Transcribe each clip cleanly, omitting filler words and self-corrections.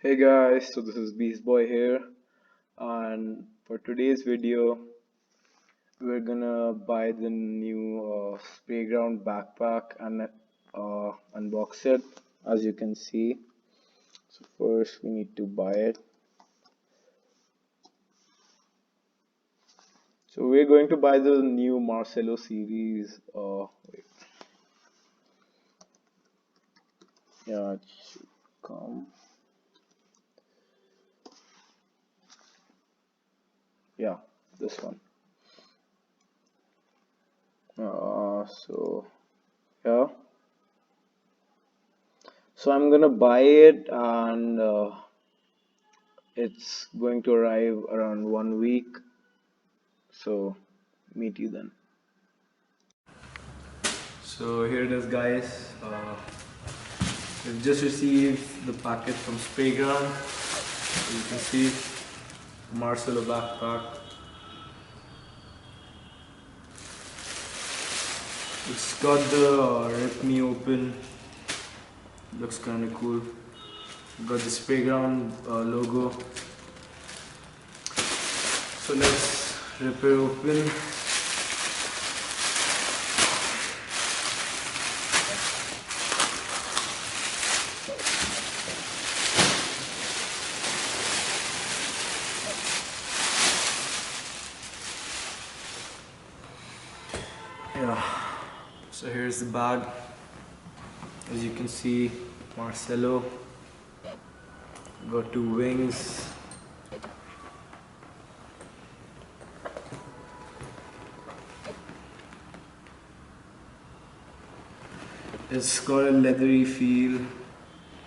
Hey guys, so this is Beast Boy here, and for today's video, we're gonna buy the new Sprayground backpack and unbox it. As you can see, so first we need to buy it. So we're going to buy the new Marcelo series. Wait, yeah, it should come. Yeah, this one. So yeah. So I'm gonna buy it and it's going to arrive around 1 week. So meet you then. So here it is, guys. We've just received the packet from Sprayground. You can see Marcelo backpack. It's got the rip me open. Looks kind of cool. Got the Sprayground logo. So let's rip it open. Yeah, so here's the bag. As you can see, Marcelo got two wings. It's got a leathery feel,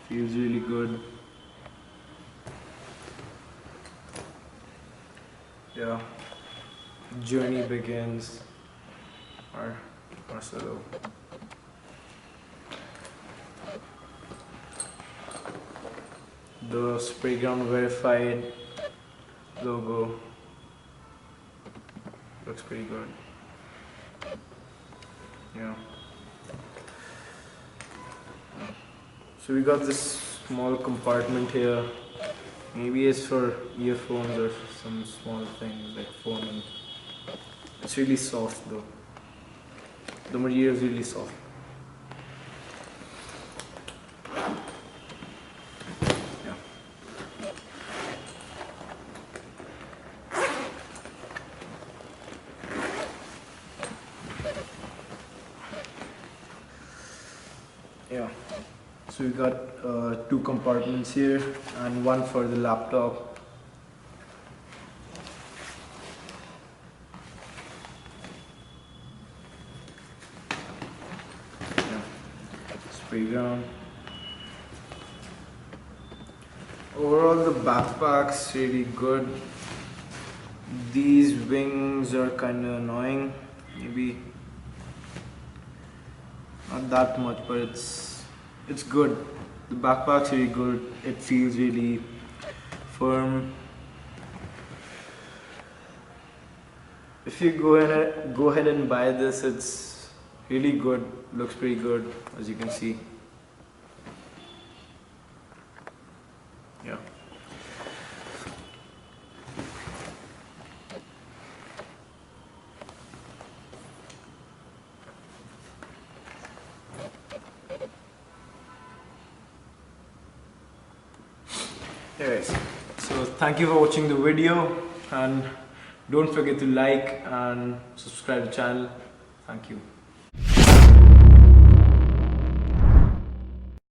feels really good. Yeah, journey begins. Marcelo. The Sprayground verified logo looks pretty good. Yeah. So we got this small compartment here. Maybe it's for earphones or some small things like phone. It's really soft though. The material is really soft. Yeah. Yeah. So we got two compartments here and one for the laptop. Yeah. Sprayground. Overall, the backpack's really good. These wings are kind of annoying. Maybe not that much, but it's good. The backpack's really good. It feels really firm. If you go ahead and buy this, it's really good. Looks pretty good, as you can see. Yeah. Anyways, so thank you for watching the video and don't forget to like and subscribe to the channel. Thank you.